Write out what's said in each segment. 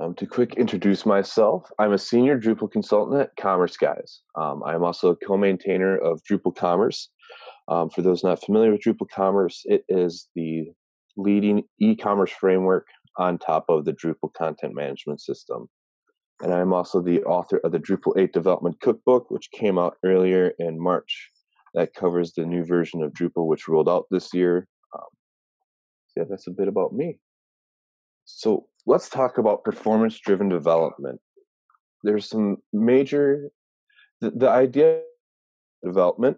To quick introduce myself, I'm a senior Drupal consultant at Commerce Guys. I'm also a co-maintainer of Drupal Commerce. For those not familiar with Drupal Commerce, it is the leading e-commerce framework on top of the Drupal content management system. And I'm also the author of the Drupal 8 Development Cookbook, which came out earlier in March. That covers the new version of Drupal, which rolled out this year. Yeah, that's a bit about me. So let's talk about performance-driven development. There's some the idea of development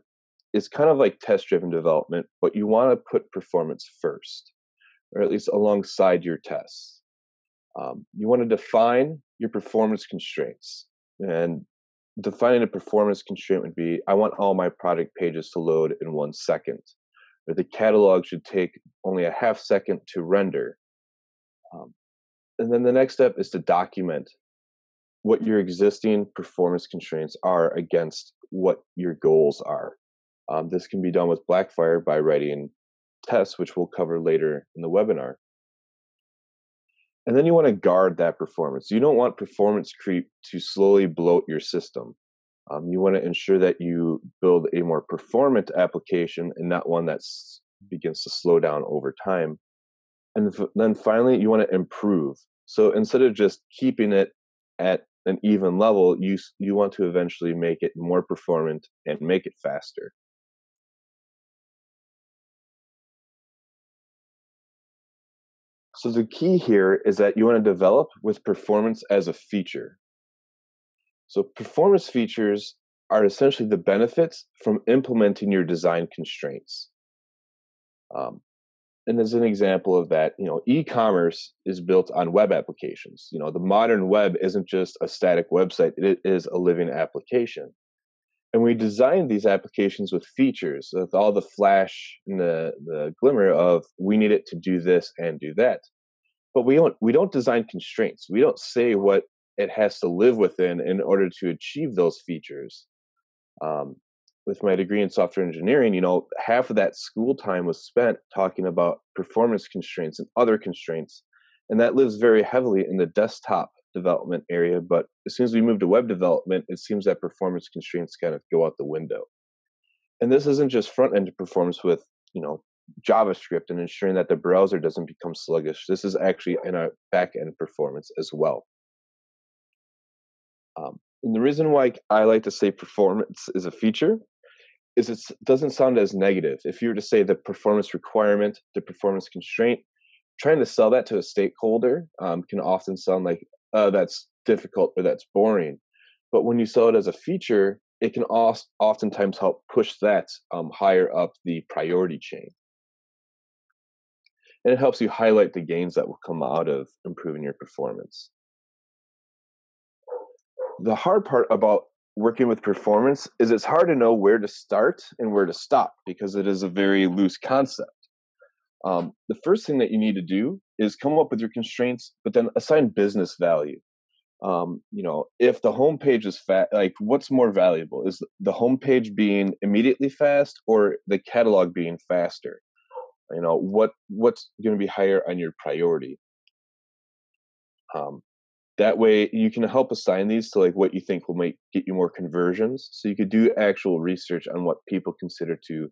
is kind of like test-driven development, but you want to put performance first, or at least alongside your tests. You want to define your performance constraints. And defining a performance constraint would be, I want all my product pages to load in 1 second, or the catalog should take only a half second to render. And then the next step is to document what your existing performance constraints are against what your goals are. This can be done with Blackfire by writing tests, which we'll cover later in the webinar. And then you want to guard that performance. You don't want performance creep to slowly bloat your system. You want to ensure that you build a more performant application and not one that begins to slow down over time. And then finally, you want to improve. So instead of just keeping it at an even level, you want to eventually make it more performant and make it faster. So the key here is that you want to develop with performance as a feature. So performance features are essentially the benefits from implementing your design constraints. And as an example of that, e-commerce is built on web applications. The modern web isn't just a static website, it is a living application. And we designed these applications with features, with all the flash and the glimmer of, we need it to do this and do that. But we don't design constraints. We don't say what it has to live within in order to achieve those features. With my degree in software engineering, half of that school time was spent talking about performance constraints and other constraints. And that lives very heavily in the desktop development area. But as soon as we move to web development, it seems that performance constraints kind of go out the window. And this isn't just front-end performance with, JavaScript and ensuring that the browser doesn't become sluggish. This is actually in our back-end performance as well. And the reason why I like to say performance is a feature is it doesn't sound as negative. If you were to say the performance requirement, the performance constraint, trying to sell that to a stakeholder can often sound like, oh, that's difficult or that's boring. But when you sell it as a feature, it can oftentimes help push that higher up the priority chain. And it helps you highlight the gains that will come out of improving your performance. The hard part about working with performance is it's hard to know where to start and where to stop because it is a very loose concept. The first thing that you need to do is come up with your constraints, but then assign business value. If the homepage is fast, like what's more valuable? Is the homepage being immediately fast or the catalog being faster? What's going to be higher on your priority? That way you can help assign these to like what you think will get you more conversions. So you could do actual research on what people consider to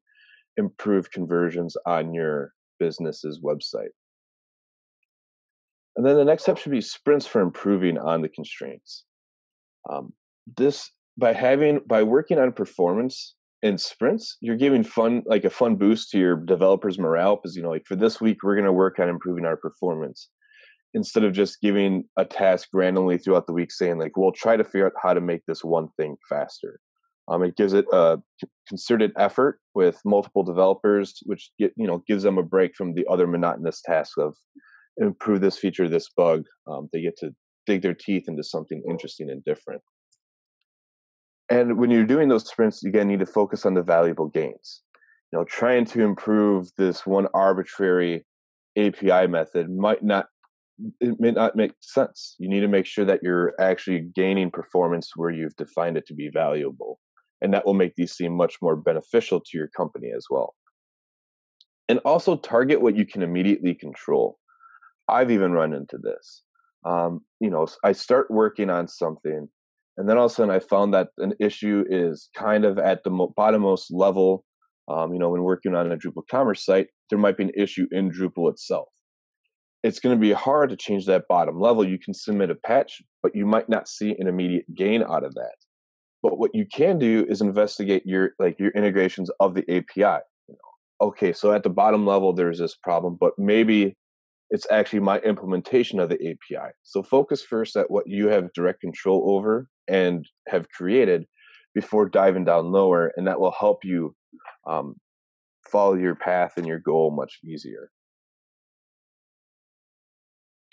improve conversions on your business's website. And then the next step should be sprints for improving on the constraints. By working on performance in sprints, you're giving a fun boost to your developers' morale because, for this week, we're going to work on improving our performance instead of just giving a task randomly throughout the week saying like, we'll try to figure out how to make this one thing faster. It gives it a concerted effort with multiple developers, which gives them a break from the other monotonous tasks of improve this feature, this bug. They get to dig their teeth into something interesting and different. And when you're doing those sprints, you again need to focus on the valuable gains. Trying to improve this one arbitrary API method may not make sense. You need to make sure that you're actually gaining performance where you've defined it to be valuable. And that will make these seem much more beneficial to your company as well. And also target what you can immediately control. I've even run into this. I start working on something, and then all of a sudden I found that an issue is kind of at the bottommost level. When working on a Drupal commerce site, there might be an issue in Drupal itself. It's going to be hard to change that bottom level. You can submit a patch, but you might not see an immediate gain out of that. But what you can do is investigate your integrations of the API. Okay, so at the bottom level there's this problem, but maybe it's actually my implementation of the API. So focus first at what you have direct control over and have created before diving down lower, and that will help you follow your path and your goal much easier.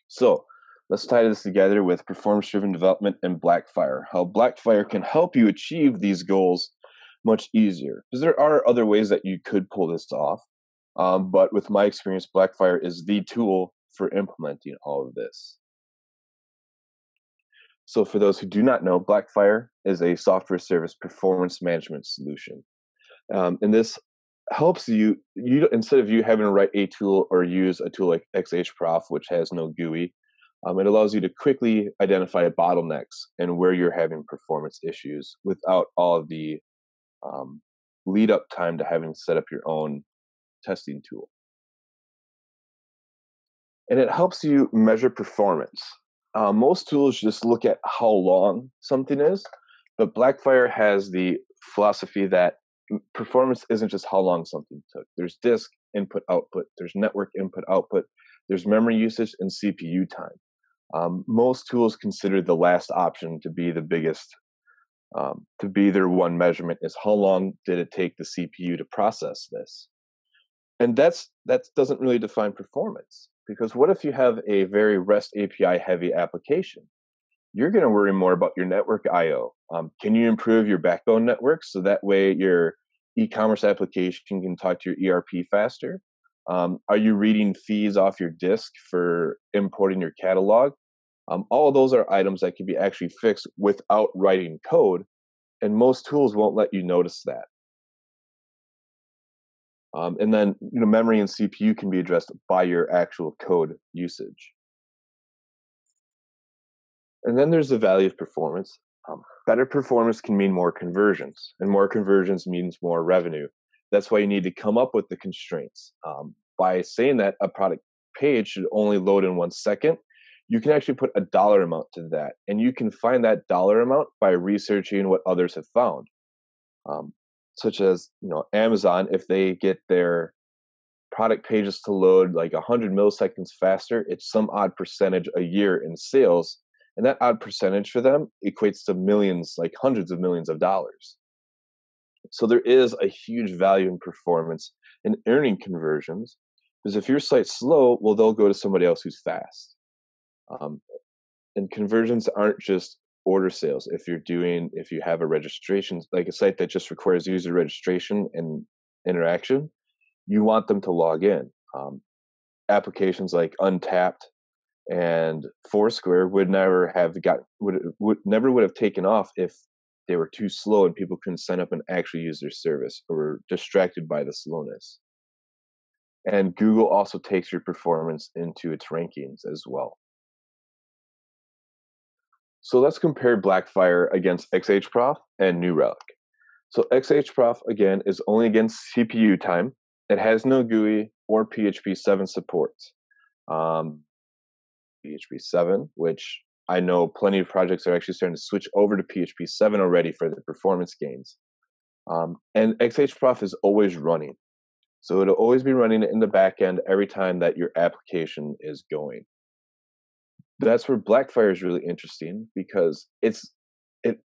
So let's tie this together with performance-driven development and Blackfire, how Blackfire can help you achieve these goals much easier. Because there are other ways that you could pull this off. But with my experience, Blackfire is the tool for implementing all of this. So for those who do not know, Blackfire is a software service performance management solution. And this helps you instead of you having to write a tool or use a tool like XHProf, which has no GUI, it allows you to quickly identify bottlenecks and where you're having performance issues without all of the lead up time to having set up your own testing tool. And it helps you measure performance. Most tools just look at how long something is, but Blackfire has the philosophy that performance isn't just how long something took. There's disk input output, there's network input output, there's memory usage and CPU time. Most tools consider the last option to be the biggest, to be their one measurement is how long did it take the CPU to process this. And that doesn't really define performance, because what if you have a very REST API heavy application? You're going to worry more about your network I/O. Can you improve your backbone network so that way your e-commerce application can talk to your ERP faster? Are you reading feeds off your disk for importing your catalog? All of those are items that can be actually fixed without writing code, and most tools won't let you notice that. And then memory and CPU can be addressed by your actual code usage. And then there's the value of performance. Better performance can mean more conversions, and more conversions means more revenue. That's why you need to come up with the constraints. By saying that a product page should only load in 1 second, you can actually put a dollar amount to that. And you can find that dollar amount by researching what others have found. Such as Amazon, if they get their product pages to load like 100 milliseconds faster, it's some odd percentage a year in sales. And that odd percentage for them equates to millions, like hundreds of millions of dollars. So there is a huge value in performance in earning conversions, because if your site's slow, well, they'll go to somebody else who's fast. And conversions aren't just order sales. If you have a registration, like a site that just requires user registration and interaction, you want them to log in. Applications like Untapped and Foursquare would never have taken off if they were too slow and people couldn't sign up and actually use their service or were distracted by the slowness. And Google also takes your performance into its rankings as well. So let's compare Blackfire against XHProf and New Relic. So XHProf, again, is only against CPU time. It has no GUI or PHP 7 support. PHP 7, which I know plenty of projects are actually starting to switch over to PHP 7 already for the performance gains. And XHProf is always running. So it'll always be running in the back end every time that your application is going. That's where Blackfire is really interesting, because it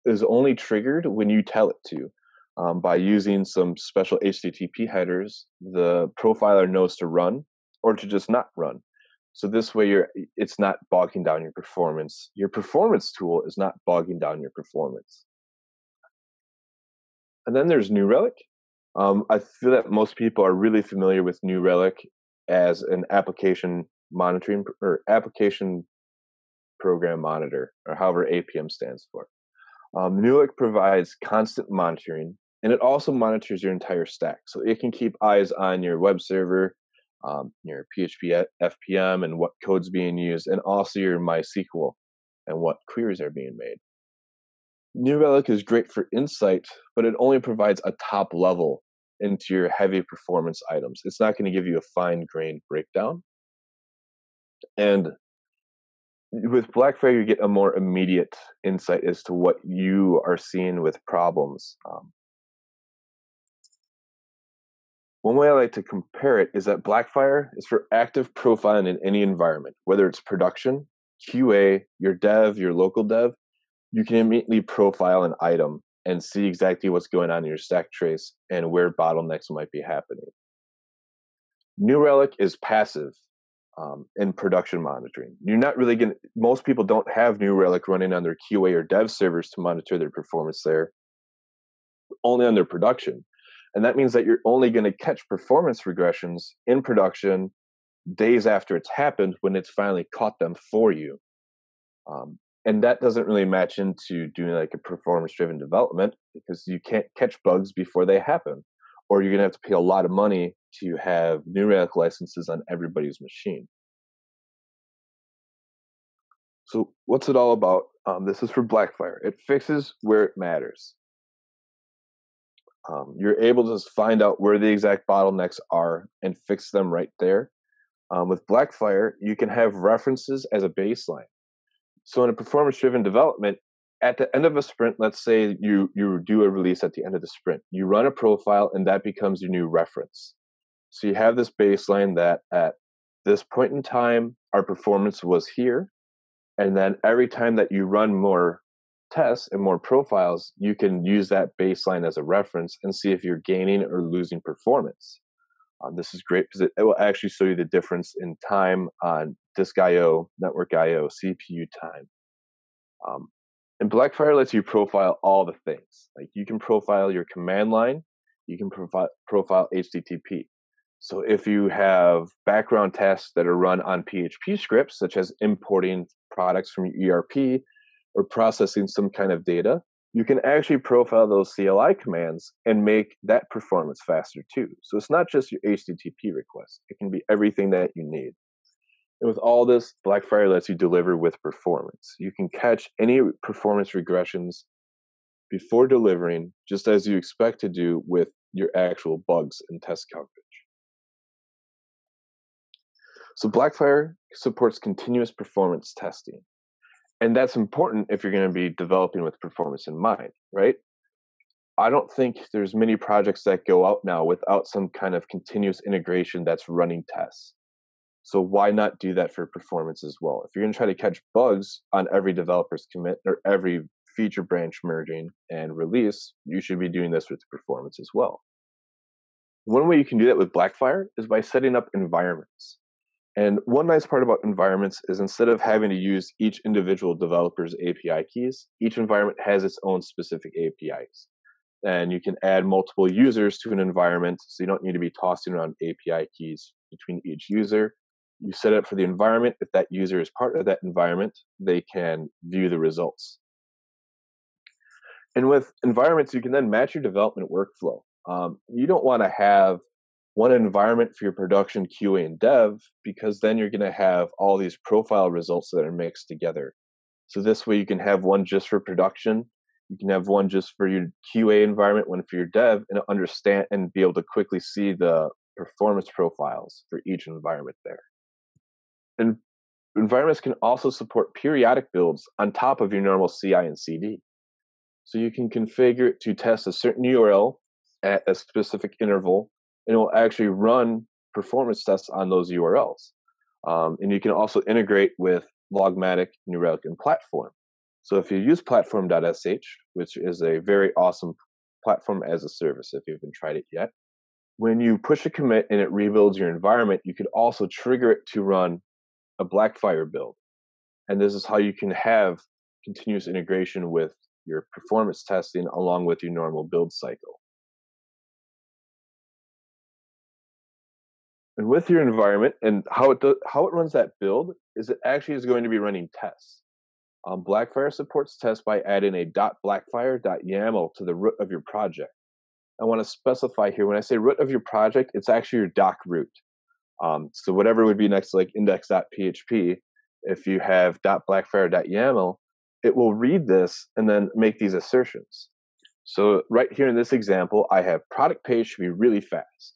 is only triggered when you tell it to. By using some special HTTP headers, the profiler knows to run or to just not run. So this way it's not bogging down your performance. Your performance tool is not bogging down your performance. And then there's New Relic. I feel that most people are really familiar with New Relic as an application monitoring or application program monitor, or however APM stands for. New Relic provides constant monitoring, and it also monitors your entire stack. So it can keep eyes on your web server, your PHP FPM and what code's being used, and also your MySQL and what queries are being made. New Relic is great for insight, but it only provides a top level into your heavy performance items. It's not going to give you a fine-grained breakdown. And with Blackfire, you get a more immediate insight as to what you are seeing with problems. One way I like to compare it is that Blackfire is for active profiling in any environment, whether it's production, QA, your dev, your local dev. You can immediately profile an item and see exactly what's going on in your stack trace and where bottlenecks might be happening. New Relic is passive in production monitoring. You're not really going to, most people don't have New Relic running on their QA or dev servers to monitor their performance there, only on their production. And that means that you're only going to catch performance regressions in production days after it's happened when it's finally caught them for you. And that doesn't really match into doing like a performance-driven development because you can't catch bugs before they happen, or you're going to have to pay a lot of money to have New Relic licenses on everybody's machine. So what's it all about? This is for Blackfire. It fixes where it matters. You're able to just find out where the exact bottlenecks are and fix them right there. With Blackfire, you can have references as a baseline. So in a performance-driven development, at the end of a sprint, let's say you do a release at the end of the sprint, you run a profile and that becomes your new reference. So you have this baseline that at this point in time, our performance was here. And then every time that you run more tests and more profiles, you can use that baseline as a reference and see if you're gaining or losing performance. This is great because it will actually show you the difference in time on disk I/O, network I/O, CPU time. And Blackfire lets you profile all the things. Like you can profile your command line, you can profile HTTP. So if you have background tasks that are run on PHP scripts, such as importing products from your ERP or processing some kind of data, you can actually profile those CLI commands and make that performance faster too. So it's not just your HTTP requests. It can be everything that you need. And with all this, Blackfire lets you deliver with performance. You can catch any performance regressions before delivering, just as you expect to do with your actual bugs and test coverage. So Blackfire supports continuous performance testing. And that's important if you're going to be developing with performance in mind, right? I don't think there's many projects that go out now without some kind of continuous integration that's running tests. So why not do that for performance as well? If you're going to try to catch bugs on every developer's commit or every feature branch merging and release, you should be doing this with performance as well. One way you can do that with Blackfire is by setting up environments. And one nice part about environments is instead of having to use each individual developer's API keys, each environment has its own specific APIs. And you can add multiple users to an environment, so you don't need to be tossing around API keys between each user. You set it up for the environment. If that user is part of that environment, they can view the results. And with environments, you can then match your development workflow. You don't want to have one environment for your production, QA, and dev, because then you're going to have all these profile results that are mixed together. So this way you can have one just for production, you can have one just for your QA environment, one for your dev, and understand and be able to quickly see the performance profiles for each environment there. And environments can also support periodic builds on top of your normal CI and CD. So you can configure it to test a certain URL at a specific interval, and it will actually run performance tests on those URLs. And you can also integrate with Logmatic, New Relic, and Platform. So if you use platform.sh, which is a very awesome platform as a service if you haven't tried it yet, when you push a commit and it rebuilds your environment, you could also trigger it to run a Blackfire build. And this is how you can have continuous integration with your performance testing along with your normal build cycle. And with your environment and how it runs that build is it actually is going to be running tests. Blackfire supports tests by adding a .blackfire.yaml to the root of your project. I want to specify here, when I say root of your project, it's actually your doc root. So whatever would be next to like index.php, if you have .blackfire.yaml, it will read this and then make these assertions. So right here in this example, I have product page should be really fast.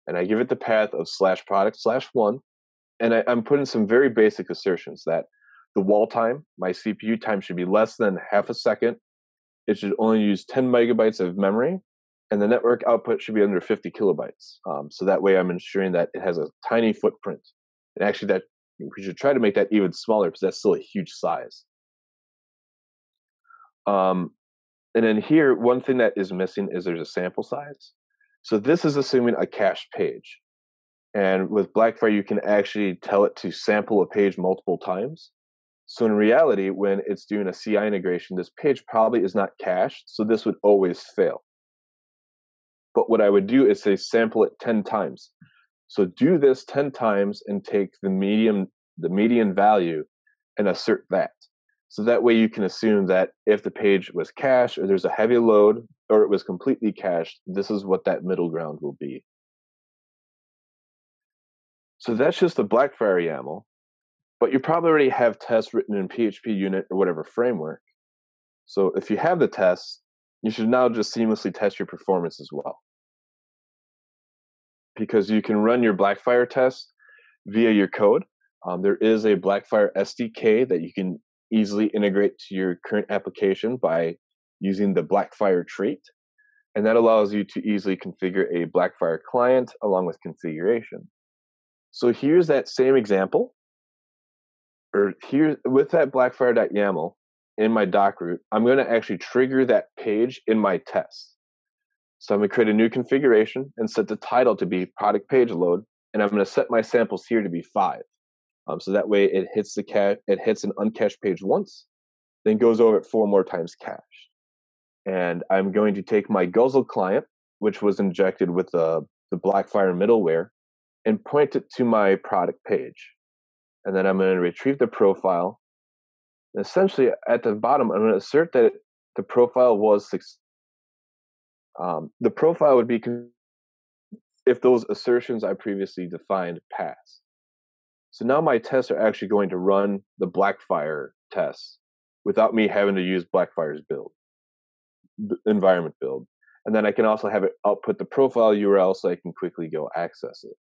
And I give it the path of /product/1. And I'm putting some very basic assertions that the wall time, my CPU time, should be less than half a second. It should only use 10 megabytes of memory, and the network output should be under 50 kilobytes. So that way I'm ensuring that it has a tiny footprint. And actually that we should try to make that even smaller because that's still a huge size. And then here, one thing that is missing is there's a sample size. So this is assuming a cached page. And with Blackfire, you can actually tell it to sample a page multiple times. So in reality, when it's doing a CI integration, this page probably is not cached, so this would always fail. But what I would do is say sample it 10 times. So do this 10 times and take the median value and assert that. So that way you can assume that if the page was cached or there's a heavy load or it was completely cached, this is what that middle ground will be. So that's just the Blackfire YAML, but you probably already have tests written in PHP unit or whatever framework. So if you have the tests, you should now just seamlessly test your performance as well. Because you can run your Blackfire test via your code. There is a Blackfire SDK that you can easily integrate to your current application by using the Blackfire trait. And that allows you to easily configure a Blackfire client along with configuration. So here's that same example, or here with that Blackfire.yaml in my doc root, I'm going to actually trigger that page in my test. So I'm going to create a new configuration and set the title to be product page load, and I'm going to set my samples here to be 5. So that way it hits an uncached page once, then goes over it 4 more times cached. And I'm going to take my Guzzle client, which was injected with the Blackfire middleware, and point it to my product page. And then I'm going to retrieve the profile. And essentially, at the bottom, I'm going to assert that the profile was the profile would be if those assertions I previously defined pass. So now my tests are actually going to run the Blackfire tests without me having to use Blackfire's environment build. And then I can also have it output the profile URL so I can quickly go access it.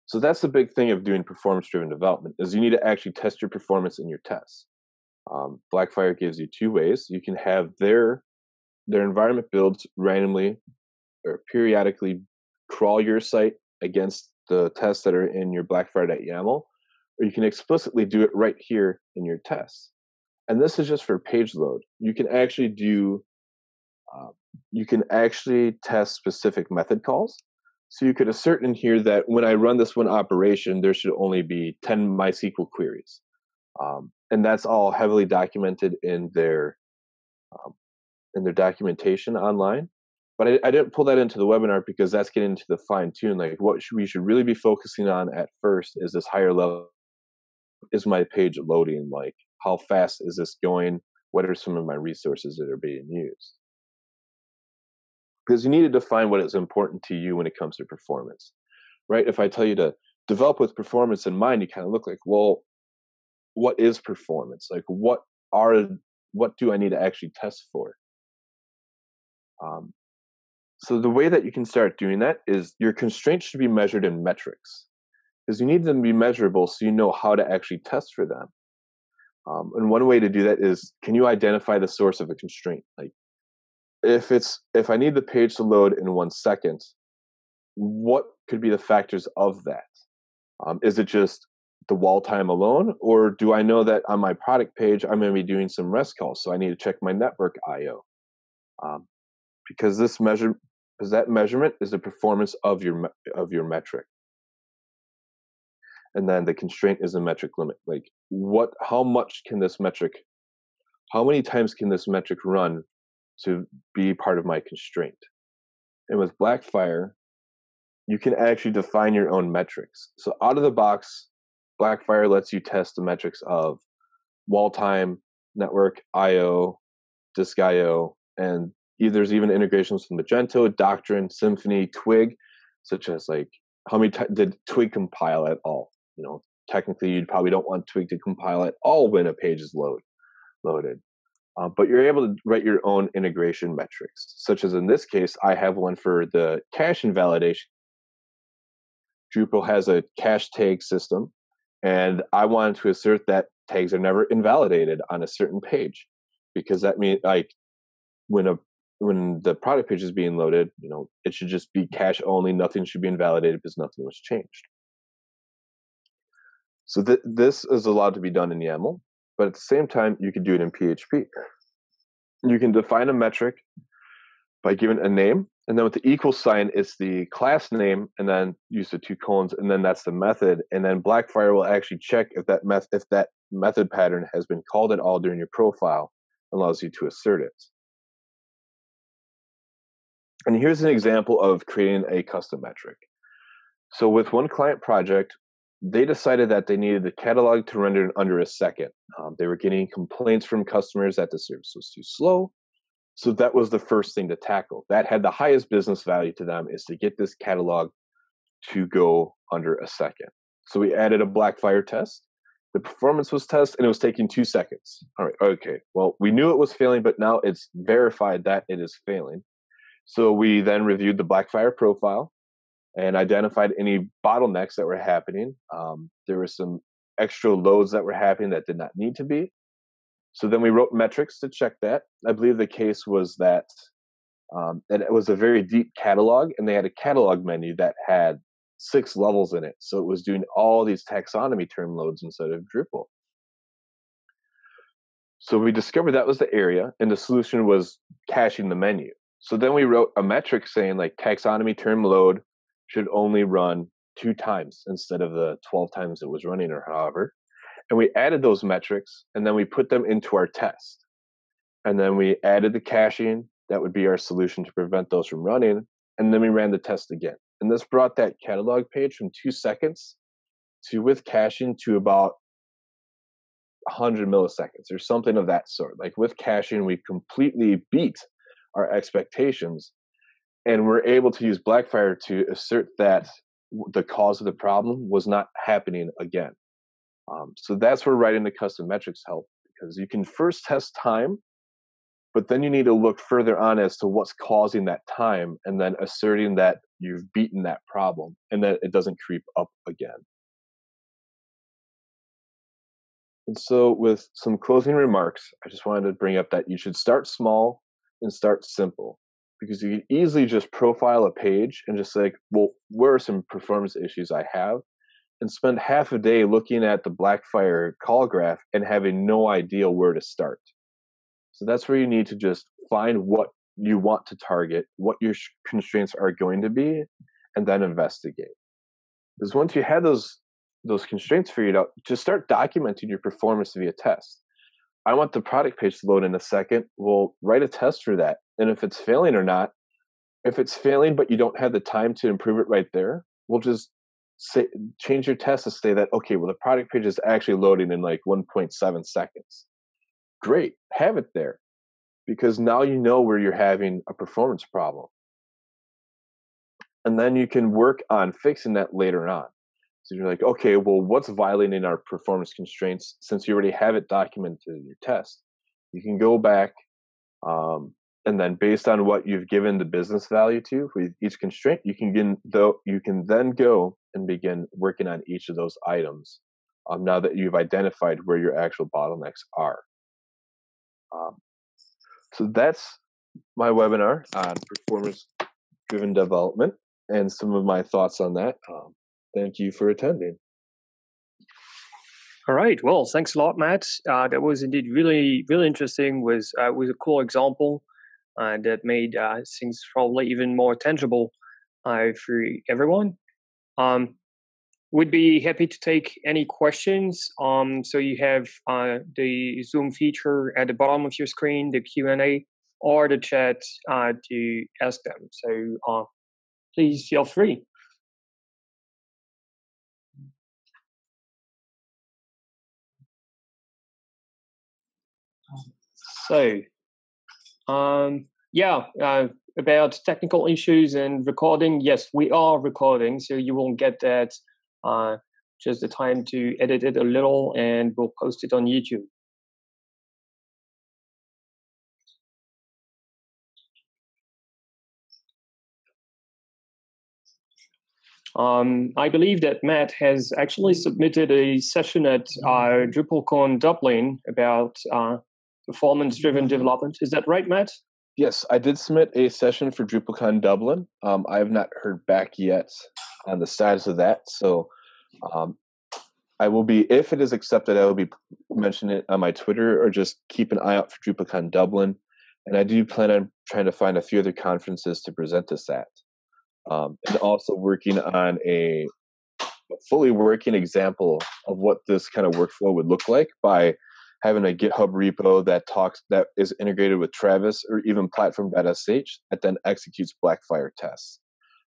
So that's the big thing of doing performance-driven development, is you need to actually test your performance in your tests. Blackfire gives you 2 ways. You can have their environment builds randomly or periodically crawl your site against the tests that are in your Blackfire.yaml, or you can explicitly do it right here in your tests. And this is just for page load. You can actually test specific method calls. So you could assert in here that when I run this one operation, there should only be 10 MySQL queries. And that's all heavily documented in their documentation online. But I didn't pull that into the webinar because that's getting into the fine tune. Like what we should really be focusing on at first is this higher level. Is my page loading? Like how fast is this going? What are some of my resources that are being used? Because you need to define what is important to you when it comes to performance, right? If I tell you to develop with performance in mind, you kind of look like, well, what is performance? Like what do I need to actually test for? So the way that you can start doing that is your constraints should be measured in metrics, because you need them to be measurable so you know how to actually test for them. And one way to do that is, can you identify the source of a constraint? Like if I need the page to load in 1 second, what could be the factors of that? Is it just the wall time alone, or do I know that on my product page I'm going to be doing some REST calls, so I need to check my network I/O? Because that measurement is the performance of your metric, and then the constraint is the metric limit. Like how many times can this metric run to be part of my constraint? And with Blackfire, you can actually define your own metrics. So out of the box, Blackfire lets you test the metrics of wall time, network I/O, disk I/O, and there's even integrations with Magento, Doctrine, Symfony, Twig, such as like how many did Twig compile at all? You know, technically you probably don't want Twig to compile at all when a page is loaded. But you're able to write your own integration metrics, such as in this case, I have one for the cache invalidation. Drupal has a cache tag system, and I wanted to assert that tags are never invalidated on a certain page, because that means like when the product page is being loaded, you know, it should just be cache only. Nothing should be invalidated because nothing was changed. So this is allowed to be done in YAML, but at the same time, you can do it in PHP. You can define a metric by giving a name, and then with the equal sign, it's the class name, and then use the 2 colons, and then that's the method. And then Blackfire will actually check if that method pattern has been called at all during your profile, allows you to assert it. And here's an example of creating a custom metric. So with one client project, they decided that they needed the catalog to render in under a second. They were getting complaints from customers that the service was too slow. So that was the first thing to tackle. That had the highest business value to them, is to get this catalog to go under a second. So we added a Blackfire test. The performance was tested, and it was taking 2 seconds. All right, okay. Well, we knew it was failing, but now it's verified that it is failing. So we then reviewed the Blackfire profile and identified any bottlenecks that were happening. There were some extra loads that were happening that did not need to be. So then we wrote metrics to check that. I believe the case was that it was a very deep catalog, and they had a catalog menu that had 6 levels in it. So it was doing all these taxonomy term loads instead of Drupal. So we discovered that was the area, and the solution was caching the menu. So then we wrote a metric saying like taxonomy term load should only run 2 times instead of the 12 times it was running, or however. And we added those metrics, and then we put them into our test. And then we added the caching. That would be our solution to prevent those from running. And then we ran the test again. And this brought that catalog page from 2 seconds to, with caching, to about 100 milliseconds or something of that sort. Like with caching, we completely beat our expectations. And we're able to use Blackfire to assert that the cause of the problem was not happening again. So that's where writing the custom metrics help, because you can first test time, but then you need to look further on as to what's causing that time, and then asserting that you've beaten that problem and that it doesn't creep up again. And so with some closing remarks, I just wanted to bring up that you should start small and start simple, because you can easily just profile a page and just say, well, where are some performance issues I have? And spend half a day looking at the Blackfire call graph and having no idea where to start. So that's where you need to just find what you want to target, what your constraints are going to be, and then investigate. Because once you have those constraints figured out, just start documenting your performance via test. I want the product page to load in a second. Well, write a test for that. And if it's failing or not, if it's failing but you don't have the time to improve it right there, we'll just change your test to say that, okay, well, the product page is actually loading in like 1.7 seconds. Great, have it there, because now you know where you're having a performance problem. And then you can work on fixing that later on. So you're like, okay, well, what's violating our performance constraints? Since you already have it documented in your test, you can go back, and then based on what you've given the business value to for each constraint, you can then go and begin working on each of those items. Now that you've identified where your actual bottlenecks are. So that's my webinar on performance-driven development and some of my thoughts on that. Thank you for attending. All right. Well, thanks a lot, Matt. That was indeed really, really interesting. Was a cool example that made things probably even more tangible for everyone. We'd be happy to take any questions. So you have the Zoom feature at the bottom of your screen, the Q&A, or the chat to ask them. So please feel free. So Yeah, about technical issues and recording. Yes, we are recording, so you will get that just the time to edit it a little, and we'll post it on YouTube. I believe that Matt has actually submitted a session at DrupalCon Dublin about performance-driven development. Is that right, Matt? Yes, I did submit a session for DrupalCon Dublin. I have not heard back yet on the status of that, so I will be, if it is accepted, I will be mentioning it on my Twitter, or just keep an eye out for DrupalCon Dublin. And I do plan on trying to find a few other conferences to present this at. And also working on a fully working example of what this kind of workflow would look like by having a GitHub repo that is integrated with Travis or even platform.sh that then executes Blackfire tests.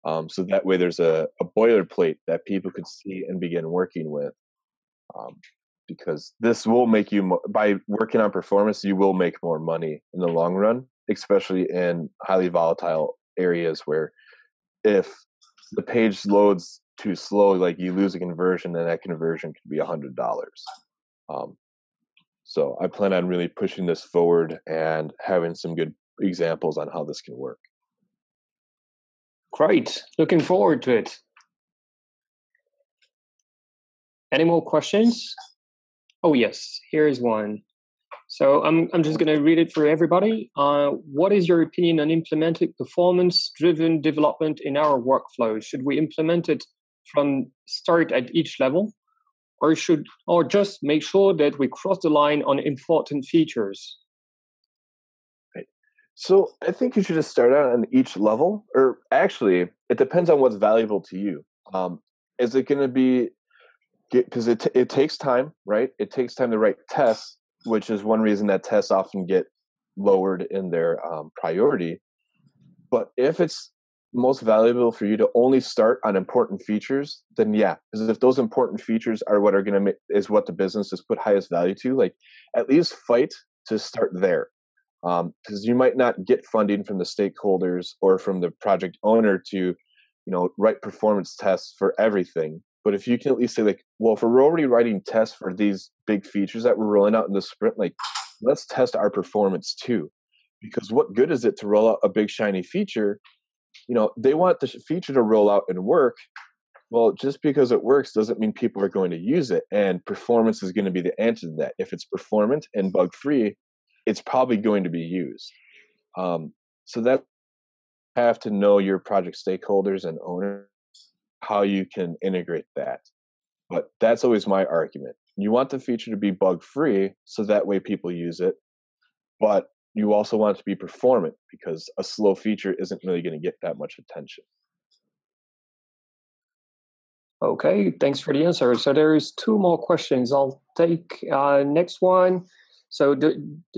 So that way there's a boilerplate that people could see and begin working with. Because this will make you, by working on performance, you will make more money in the long run, especially in highly volatile areas where if the page loads too slow, like you lose a conversion, and that conversion could be $100. So I plan on really pushing this forward and having some good examples on how this can work. Great. Looking forward to it. Any more questions? Oh, yes. Here's one. So I'm just going to read it for everybody. What is your opinion on implementing performance-driven development in our workflow? Should we implement it from start at each level, or just make sure that we cross the line on important features? Right. So I think you should just start out on each level, or actually, it depends on what's valuable to you. Is it going to be, because it takes time, right? It takes time to write tests, which is one reason that tests often get lowered in their priority. But if it's most valuable for you to only start on important features, then yeah, because if those important features are what are going to make, is what the business has put highest value to, like at least fight to start there. Because you might not get funding from the stakeholders or from the project owner to, write performance tests for everything. But if you can at least say, like, well, if we're already writing tests for these big features that we're rolling out in the sprint, like, let's test our performance too. Because what good is it to roll out a big shiny feature? They want the feature to roll out and work. Well, just because it works doesn't mean people are going to use it. And performance is going to be the answer to that. If it's performant and bug-free, it's probably going to be used. So that have to know your project stakeholders and owners, how you can integrate that. But that's always my argument. You want the feature to be bug-free so that way people use it, but you also want it to be performant because a slow feature isn't really going to get that much attention. Okay, thanks for the answer. So there's two more questions. I'll take next one. So the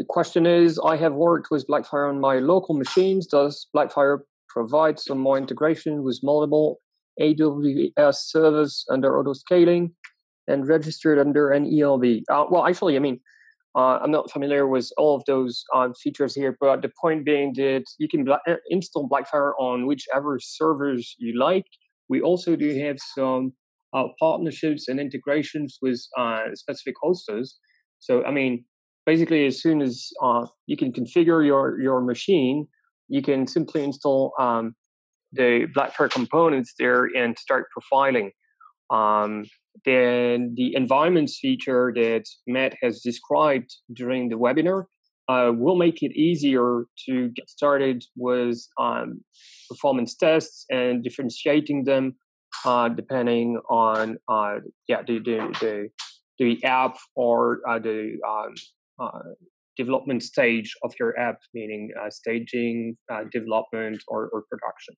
question is, I have worked with Blackfire on my local machines. Does Blackfire provide some more integration with multiple AWS servers under auto-scaling and registered under an ELB? Well, actually, I'm not familiar with all of those features here, but the point being that you can install Blackfire on whichever servers you like. We also do have some partnerships and integrations with specific hosters. So, basically, as soon as you can configure your machine, you can simply install the Blackfire components there and start profiling. Then the environments feature that Matt has described during the webinar will make it easier to get started with performance tests and differentiating them depending on the app or the development stage of your app, meaning staging, development, or production.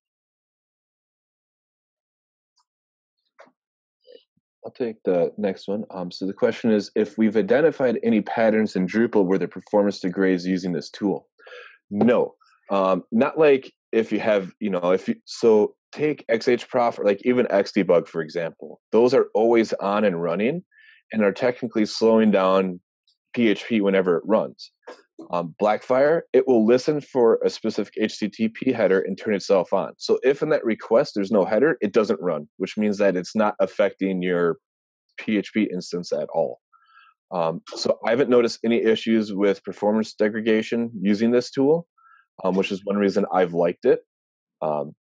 I'll take the next one. So the question is, if we've identified any patterns in Drupal where the performance degrades using this tool. No, not like if you have, so take XHProf or like even Xdebug, for example. Those are always on and running and are technically slowing down PHP whenever it runs. Blackfire, it will listen for a specific HTTP header and turn itself on. So if in that request there's no header, it doesn't run, which means that it's not affecting your PHP instance at all. So I haven't noticed any issues with performance degradation using this tool, which is one reason I've liked it,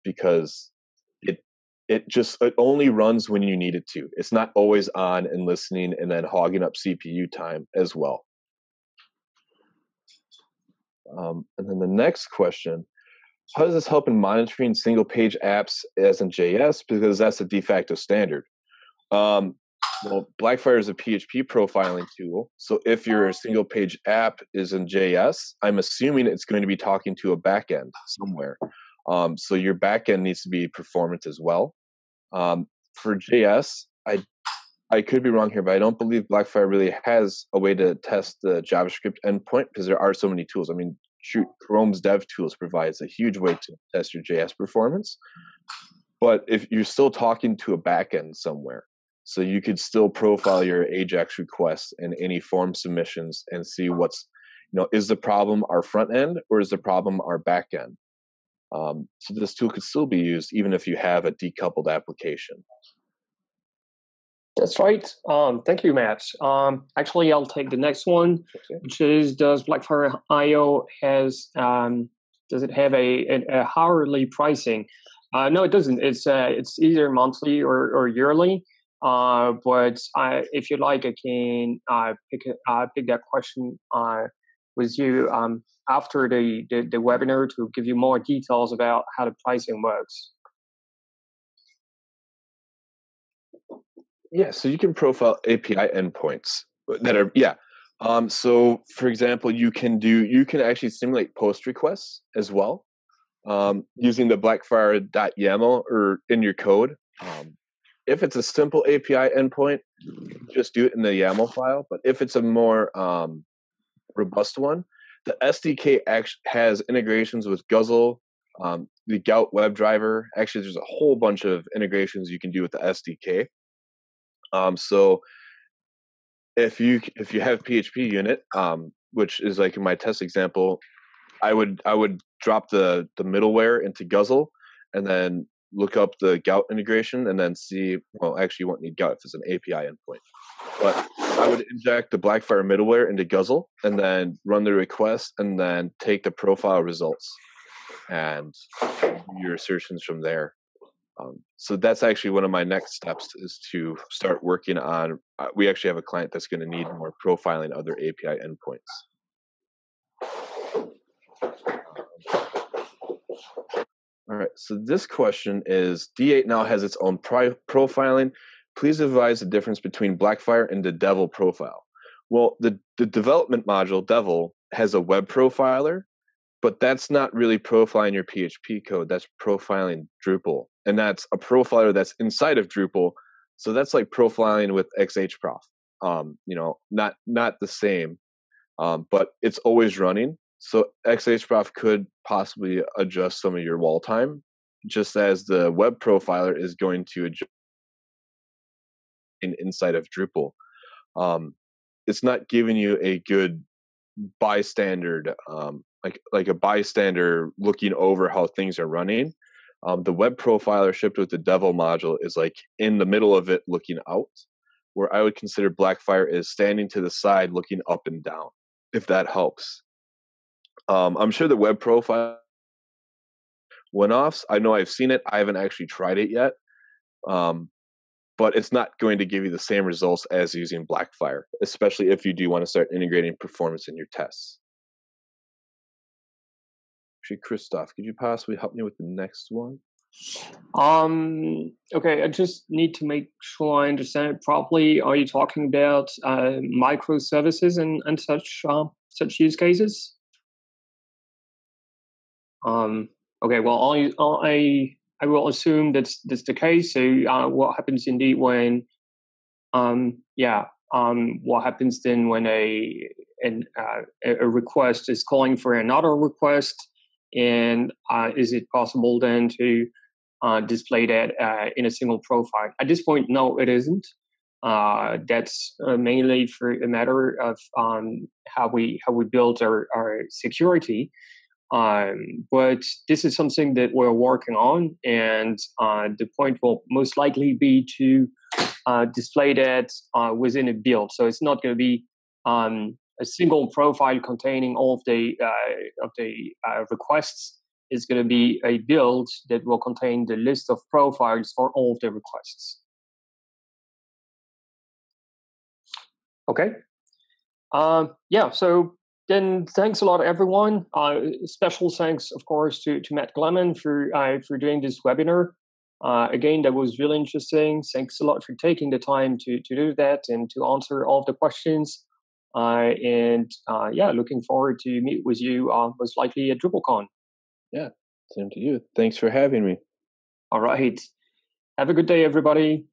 because it only runs when you need it to. It's not always on and listening and then hogging up CPU time as well. And then the next question, how does this help in monitoring single page apps as in JS? Because that's the de facto standard. Well, Blackfire is a PHP profiling tool. So if your single page app is in JS, I'm assuming it's going to be talking to a backend somewhere. So your backend needs to be performant as well. For JS, I could be wrong here, but I don't believe Blackfire really has a way to test the JavaScript endpoint because there are so many tools. I mean, shoot, Chrome's DevTools provides a huge way to test your JS performance. But if you're still talking to a backend somewhere, so you could still profile your AJAX requests and any form submissions and see what's, is the problem our front end or is the problem our back end? So this tool could still be used even if you have a decoupled application. That's right. Thank you, Matt. Actually, I'll take the next one, which is, does Blackfire IO does it have a hourly pricing? No, it doesn't. It's either monthly or yearly. But if you like, I can pick that question with you after the webinar to give you more details about how the pricing works. Yeah, so you can profile API endpoints that are, so for example, you can actually simulate post requests as well, using the Blackfire.yaml or in your code. If it's a simple API endpoint, you can just do it in the YAML file. But if it's a more robust one, the SDK actually has integrations with Guzzle, the Gout WebDriver. Actually, there's a whole bunch of integrations you can do with the SDK. So if you have PHP unit, which is like in my test example, I would drop the middleware into Guzzle and then look up the Gout integration and then see, well, actually you won't need Gout if it's an API endpoint. But I would inject the Blackfire middleware into Guzzle and then run the request and then take the profile results and do your assertions from there. So that's actually one of my next steps is to start working on, we actually have a client that's going to need more profiling other API endpoints. All right, so this question is, D8 now has its own profiling. Please advise the difference between Blackfire and the Devil profile. Well, the development module, Devil, has a web profiler, but that's not really profiling your PHP code. That's profiling Drupal. And that's a profiler that's inside of Drupal. So that's like profiling with XHProf. Not the same, but it's always running. So XHProf could possibly adjust some of your wall time, just as the web profiler is going to adjust inside of Drupal. It's not giving you a good bystander, like a bystander looking over how things are running. The web profiler shipped with the Devil module is like in the middle of it looking out, where I would consider Blackfire is standing to the side looking up and down, if that helps. I'm sure the web profile one-offs, I know I've seen it. I haven't actually tried it yet. But it's not going to give you the same results as using Blackfire, especially if you do want to start integrating performance in your tests. Actually, Christoph, could you possibly help me with the next one? Okay, I just need to make sure I understand it properly. Are you talking about microservices and such use cases? Okay, well, I will assume that's the case. So, what happens indeed when, what happens then when a request is calling for another request, and is it possible then to display that in a single profile? At this point, no, it isn't. That's mainly for a matter of how we build our security. But this is something that we're working on, and the point will most likely be to display that within a build. So it's not going to be a single profile containing all of the requests. It's going to be a build that will contain the list of profiles for all of the requests. Okay. Yeah. So then, thanks a lot, everyone. Special thanks, of course, to Matt Glaman for doing this webinar. Again, that was really interesting. Thanks a lot for taking the time to do that and to answer all the questions. Yeah, looking forward to meet with you most likely at DrupalCon. Yeah, same to you. Thanks for having me. All right. Have a good day, everybody.